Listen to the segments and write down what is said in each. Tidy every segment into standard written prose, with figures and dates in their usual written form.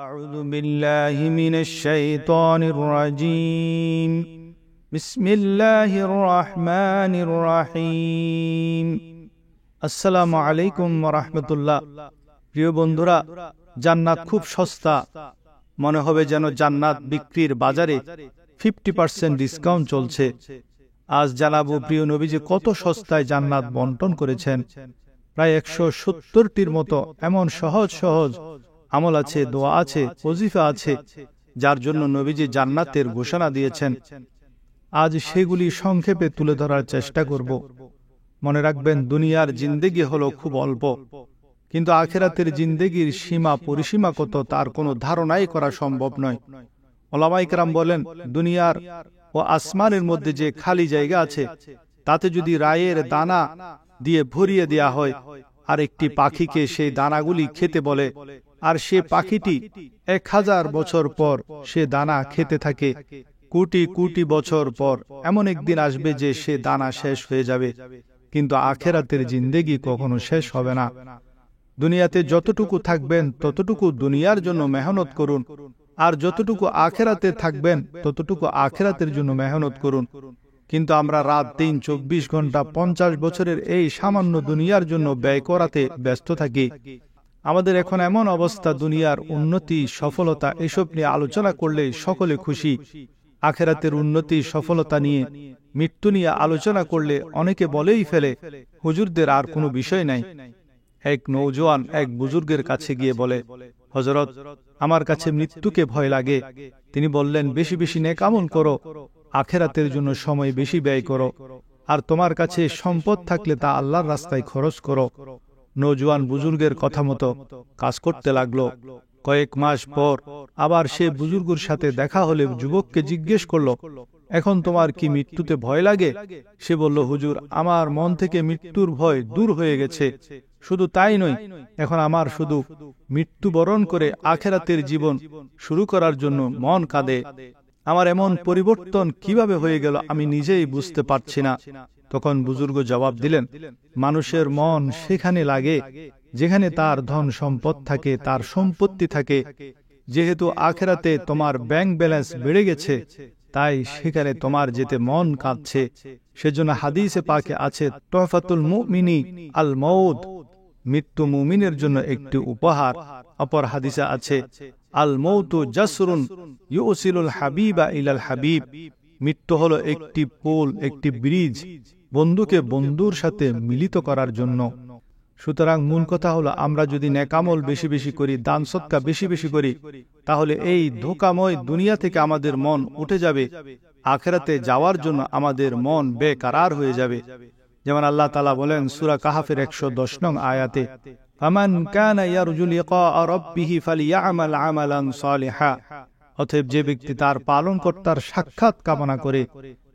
أعوذ بالله من الشيطان الرجيم بسم الله الرحمن الرحيم আসসালামু আলাইকুম ওয়া রাহমাতুল্লাহ। প্রিয় বন্ধুরা, জান্নাত খুব সস্তা। মনে হবে যেন জান্নাত বিক্রির বাজারে 50% ডিসকাউন্ট চলছে। আজ জানাবো প্রিয় নবীজি কত সস্তায় জান্নাত বন্টন করেছেন। প্রায় 170টির মতো এমন সহজ সহজ আমল আছে, দোয়া আছে, ওজিফা আছে, যার জন্য নবীজি জান্নাতের ঘোষণা দিয়েছেন। আজ সেগুলি সংক্ষেপে তুলে ধরার চেষ্টা করব। মনে রাখবেন, দুনিয়ার জিন্দেগি হলো খুব অল্প, কিন্তু আখিরাতের জিন্দেগির সীমা পরিসীমা কত তার কোনো ধারণাই করা সম্ভব নয়। ওলামায়ে কেরাম বলেন, দুনিয়ার ও আসমানের মধ্যে যে খালি জায়গা আছে, তাতে যদি রায়ের দানা দিয়ে ভরিয়ে দেয়া হয় আর একটি পাখিকে সেই দানাগুলি খেতে বলে, আর সে পাখিটি 1000 বছর পর সে দানা খেতে থাকে, কোটি কোটি বছর পর এমন একদিন আসবে যে সে দানা শেষ হয়ে যাবে। কিন্তু আখিরাতের জিন্দেগি কখনো শেষ হবে না। দুনিয়াতে যতটুকু থাকবেন ততটুকু দুনিয়ার জন্য মেহনত করুন, আর যতটুকু আখিরাতে থাকবেন ততটুকু আখিরাতের জন্য মেহনত করুন। কিন্তু আমরা রাত দিন 24 ঘন্টা 50 বছরের এই সামান্য দুনিয়ার জন্য ব্যয় করাতে ব্যস্ত থাকি। আমাদের এখন এমন অবস্থা, দুনিয়ার উন্নতি সফলতা এসব নিয়ে আলোচনা করলে সকলে খুশি। আখিরাতের উন্নতি সফলতা নিয়ে, মৃত্যু নিয়ে আলোচনা করলে অনেকে বলেই ফেলে, হুজুরদের আর কোনো বিষয় নাই। এক নওজোয়ান এক বুজুর্গের কাছে গিয়ে বলে, হযরত, আমার কাছে মৃত্যুকে ভয় লাগে। তিনি বললেন, বেশি বেশি নেক আমল করো, আখিরাতের জন্য সময় বেশি ব্যয় করো, আর তোমার কাছে সম্পদ থাকলে তা আল্লাহর রাস্তায় খরচ করো। নওজোয়ান বুজুর্গের কথা মতো কাজ করতে লাগলো। কয়েক মাস পর আবার সে বুজুর্গের সাথে দেখা হলে যুবককে জিজ্ঞেস করলো, এখন তোমার কি মৃত্যুতে ভয় লাগে? সে বলল, হুজুর, আমার মন থেকে মৃত্যুর ভয় দূর হয়ে গেছে। শুধু তাই নয়, এখন আমার শুধু মৃত্যুবরণ করে আখিরাতের জীবন শুরু করার জন্য মন কাঁদে। আমার এমন পরিবর্তন কিভাবে হয়ে গেল আমি নিজেই বুঝতে পারছি না। তখন বুজুর্গ জবাব দিলেন, মানুষের মন সেখানে লাগে যেখানে তার ধন সম্পদ থাকে, তার সম্পত্তি থাকে। যেহেতু আখিরাতে তোমার ব্যাংক ব্যালেন্স বেড়ে গেছে, তাই সেখানে তোমার যেতে মন কাঁদছে। সেজন্য হাদিসে পাকে আছে, তোহফাতুল মুমিনি আল মউত, মৃত্যু মুমিনের জন্য একটি উপহার। অপর হাদিসে আছে, আল মউতু জাসরুন ইউসিলুল হাবিবা ইলাল হাবিব, মৃত্যু হলো একটি পুল, একটি ব্রিজ, বন্ধুকে বন্ধুর সাথে মিলিত করার জন্য। সুতরাং মূল কথা হলো, আমরা যদি নেকামল বেশি বেশি করি, দান সদকা বেশি বেশি করি, তাহলে এই ধোঁকাময় দুনিয়া থেকে আমাদের মন উঠে যাবে। আখিরাতে যাওয়ার জন্য আমাদের মন বেকারার হয়ে যাবে। যেমন আল্লাহ তাআলা বলেন সূরা কাহাফের 110 নং আয়াতে, ফামান কানা ইয়ারজু লিকা রাব্বিহি ফালিয়ামাল আমালান সালিহা, অতএব যে ব্যক্তি তার পালনকর্তার সাক্ষাৎ কামনা করে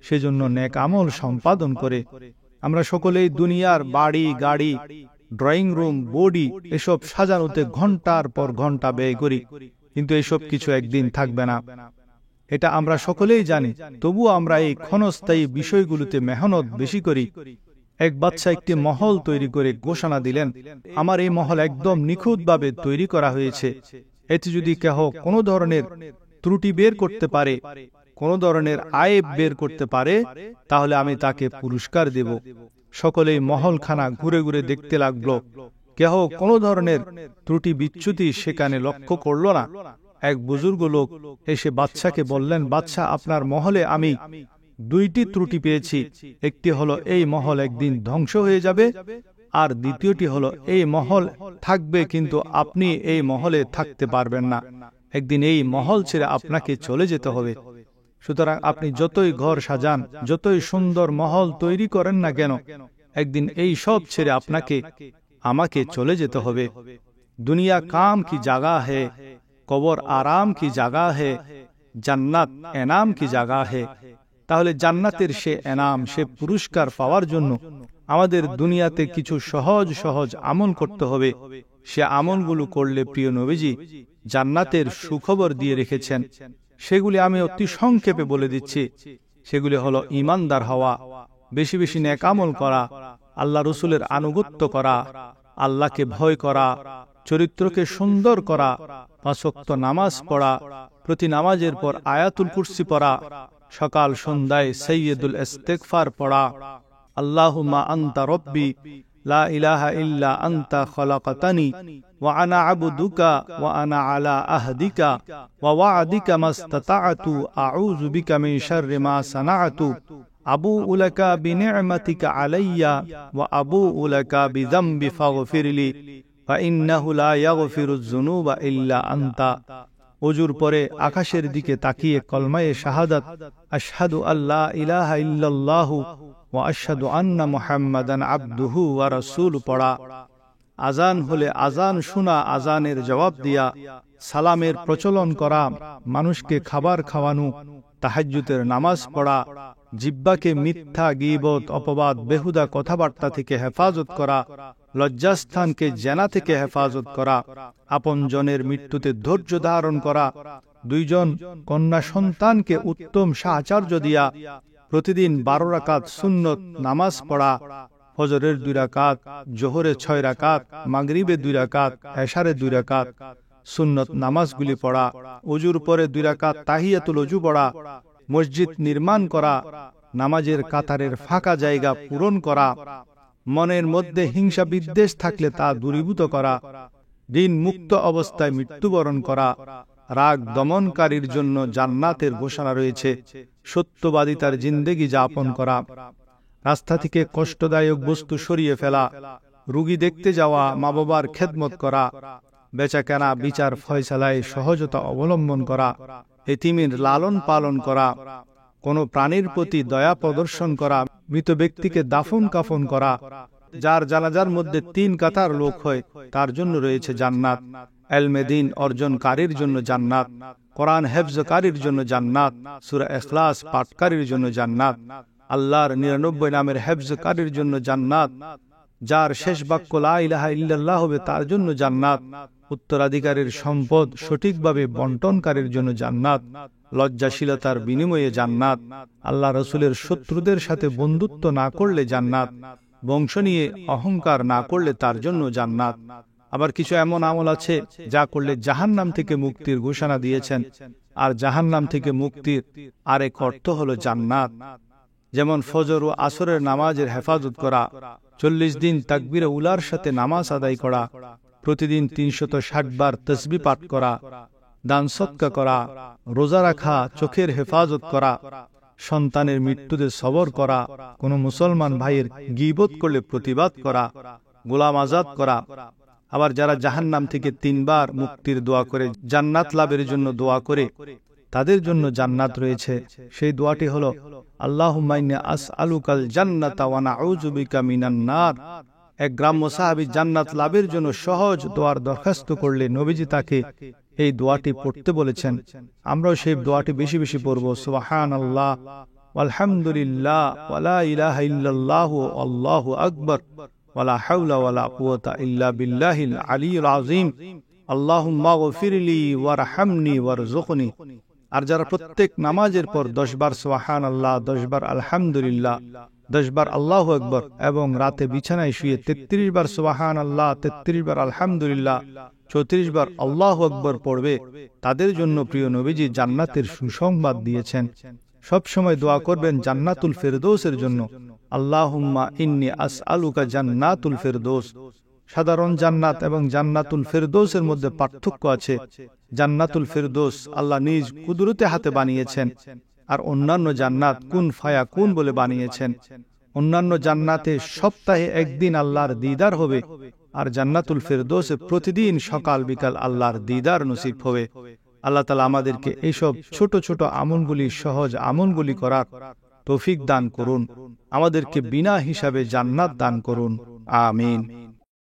সেজন্য নেক আমল সম্পাদন করে। আমরা সকলেই দুনিয়ার বাড়ি গাড়ি, ড্রয়িং রুম, বডি এসব সাজানোতে ঘন্টার পর ঘন্টা ব্যয় করি, কিন্তু এসব কিছু একদিন থাকবে না, এটা আমরা সকলেই জানি। তবুও আমরা এই ক্ষণস্থায়ী বিষয়গুলোতে মেহনত বেশি করি। এক বাদশা একটি মহল তৈরি করে ঘোষণা দিলেন, আমার এই মহল একদম নিখুঁতভাবে তৈরি করা হয়েছে। এতে যদি কেহ কোনো ধরনের ত্রুটি বের করতে পারে, কোন ধরনের আয়েব বের করতে পারে, তাহলে আমি তাকে পুরস্কার দেব। সকলেই মহলখানা ঘুরে ঘুরে দেখতে লাগলো। কেহ কোনো ধরনের ত্রুটি বিচ্যুতি সেখানে লক্ষ্য করল না। এক বুজুর্গ লোক এসে বাদশাকে বললেন, বাদশা, আপনার মহলে আমি 2টি ত্রুটি পেয়েছি। একটি হলো এই মহল একদিন ধ্বংস হয়ে যাবে, আর দ্বিতীয়টি হলো এই মহল থাকবে কিন্তু আপনি এই মহলে থাকতে পারবেন না। একদিন এই মহল ছেড়ে আপনাকে চলে যেতে হবে। সুতরাং আপনি যতই ঘর সাজান, যতই সুন্দর মহল তৈরি করেন না কেন, একদিন এই সব ছেড়ে আমাকে চলে যেতে হবে। দুনিয়া কাম কি জাগা হে, কবর আরাম কি জাগা হে, জান্নাত এনাম কি জাগা হে। তাহলে জান্নাতের সে এনাম, সে পুরস্কার পাওয়ার জন্য আমাদের দুনিয়াতে কিছু সহজ সহজ আমল করতে হবে। সে আমলগুলো করলে প্রিয় নবীজি জান্নাতের সুখবর দিয়ে রেখেছেন। সেগুলি আমি অতি সংক্ষেপে বলে দিচ্ছি। সেগুলি হলো ঈমানদার হওয়া, বেশি বেশি নেক আমল করা, আল্লাহ রসুলের আনুগত্য করা, আল্লাহকে ভয় করা, চরিত্রকে সুন্দর করা, 5 ওয়াক্ত নামাজ পড়া, প্রতি নামাজের পর আয়াতুল কুরসি পড়া, সকাল সন্ধ্যায় সাইয়্যিদুল ইস্তিগফার পড়া, আল্লাহুম্মা আনতা রব্বি লা ইলাহা ইল্লা আনতা খলাকতানি ওয়া আনা আবদুকা ওয়া আনা আলা আহদিকা ওয়া ওয়া'দিকা মাস্তাতা'তু আউযু বিকা মিন শাররি মা সানা'তু আবুউ লাকা বিনি'মাতিকা আলাইয়া ওয়া আবুউ লাকা বিযামবি ফাগফিরলি ফা ইন্নাহু লা ইয়াগফিরুয যুনুবা ইল্লা আনতা। ওযুর পরে আকাশের দিকে তাকিয়ে কলমায়ে শাহাদাত আশহাদু আল্লা ইলাহা ইল্লাল্লাহু ওয়া আশহাদু আন্না মুহাম্মাদান আবদুহু ওয়া রাসূলুহু পড়া। আজান হলে আজান শোনা, আজানের জবাব দিয়া, সালামের প্রচলন করা, মানুষকে খাবার খাওয়ানো, তাহাজ্জুদের নামাজ পড়া, জিহ্বাকে মিথ্যা, গীবত, অপবাদ, বেহুদা কথাবার্তা থেকে হেফাজত করা, লজ্জাস্থানকে জেনা থেকে হেফাজত করা, আপনজনের মৃত্যুতে ধৈর্য ধারণ করা, 2 জন কন্যা সন্তানকে উত্তম সাহচর্য দিয়া প্রতিদিন 12 রাকাত সুন্নত নামাজ পড়া, ফজরের 2 রাকাত, জোহরে 6 রাকাত, মাগরিবে 2 রাকাত, এশারে 2 রাকাত সুন্নত নামাজগুলি পড়া, ওযুর পরে 2 রাকাত তাহিয়াতুল ওযু পড়া, মসজিদ নির্মাণ করা, নামাজের কাতারের ফাঁকা জায়গা পূরণ করা, মনের মধ্যে হিংসা বিদ্বেষ থাকলে তা দূরীভূত করা, দিন মুক্ত অবস্থায় মৃত্যুবরণ করা, রাগ দমনকারীর জন্য জান্নাতের ঘোষণা রয়েছে, সত্যবাদিতার জিন্দেগি যাপন করা, রাস্তা থেকে কষ্টদায়ক বস্তু সরিয়ে ফেলা, রোগী দেখতে যাওয়া, মা বাবার খেদমত করা, বেচাকেনা বিচার ফয়সালায় সহজতা অবলম্বন করা, এতিমের লালন পালন করা, কোনো প্রাণীর প্রতি দয়া প্রদর্শন করা, মৃত ব্যক্তিকে দাফন কাফন করা, যার জানাজার মধ্যে 3 কাতার লোক হয় তার জন্য রয়েছে জান্নাত, ইলমে দ্বীন অর্জনকারীর জন্য জান্নাত, কোরআন হেফজকারীর জন্য জান্নাত, সূরা ইখলাস পাঠকারীর জন্য জান্নাত, আল্লাহর 99 নামের হেফজকারীর জন্য জান্নাত, যার শেষ বাক্য লা ইলাহা ইল্লাল্লাহ হবে তার জন্য জান্নাত, উত্তরাধিকারীর সম্পদ সঠিকভাবে বন্টনকারীর জন্য জান্নাত, লজ্জাশীলতার বিনিময়ে জান্নাত, আল্লাহ রাসূলের শত্রুদের সাথে বন্ধুত্ব না করলে জান্নাত, বংশ নিয়ে অহংকার না করলে তার জন্য জান্নাত। আবার কিছু এমন আমল আছে যা করলে জাহান্নাম থেকে মুক্তির ঘোষণা দিয়েছেন, আর জাহান্নাম থেকে মুক্তির আরেক অর্থ হলো জান্নাত। যেমন ফজর ও আসরের নামাজের হেফাজত করা, 40 দিন তাকবীরে উলার সাথে নামাজ আদায় করা, প্রতিদিন 360 বার তাসবিহ পাঠ করা, দান সদকা করা, রোজা রাখা, চোখের হেফাজত করা, সন্তানের মৃত্যুতে সবর করা, কোনো মুসলমান ভাইয়ের গীবত করলে প্রতিবাদ করা, গোলাম আজাদ করা। আবার যারা জাহান্নাম থেকে 3 বার মুক্তির দোয়া করে, জান্নাত লাভের জন্য দোয়া করে, তাদের জন্য জান্নাত রয়েছে। সেই দোয়াটি হলো আল্লাহুম্মা ইন্নী আসআলুকাল জান্নাতা ওয়া নাউযু বিকা মিনান নার। এক গ্রাম্য সাহাবী জান্নাত লাভের জন্য সহজ দোয়ার দরখাস্ত করলে নবীজি তাকে এই দোয়াটি পড়তে বলেছেন। আমরাও সেই দোয়াটি বেশি বেশি পড়ব। সুবহানাল্লাহ ওয়ালহামদুলিল্লাহ ওয়া লা ইলাহা ইল্লাল্লাহু আল্লাহু আকবার ওয়া লা হাওলা ওয়া লা কুওয়াতা ইল্লা বিল্লাহিল আলিয়্যিল আযীম। আল্লাহুম্মা গফিরলি ওয়ারহামনি ওয়ারযুকনি। আর যারা প্রত্যেক নামাজের পর 10 বার সুবহানাল্লাহ, 10 বার আলহামদুলিল্লাহ, 10 বার আল্লাহু আকবার এবং রাতে বিছানায় শুয়ে 33 বার সুবহানাল্লাহ, 33 বার আলহামদুলিল্লাহ, 34 বার আল্লাহু আকবার পড়বে, তাদের জন্য প্রিয় নবীজি জান্নাতের সুসংবাদ দিয়েছেন। সব সময় দোয়া করবেন জান্নাতুল ফেরদৌসের জন্য। আল্লাহুম্মা ইন্নী আসআলুকা জান্নাতুল ফেরদৌস। সাধারণ জান্নাত এবং জান্নাতুল ফেরদৌসের মধ্যে পার্থক্য আছে। জান্নাতুল ফেরদৌস আল্লাহ নিজ কুদরতে হাতে বানিয়েছেন, আর অন্যান্য জান্নাত কুন ফায়া কুন বলে বানিয়েছেন। অন্যান্য জান্নাতে সপ্তাহে একদিন আল্লাহর দিদার হবে, আর জান্নাতুল ফেরদৌসে প্রতিদিন সকাল বিকাল আল্লাহর দিদার নসিব হবে। আল্লাহ তাআলা আমাদেরকে এইসব ছোট ছোট আমলগুলি, সহজ আমলগুলি করার তৌফিক দান করুন। আমাদেরকে বিনা হিসাবে জান্নাত দান করুন। আমিন।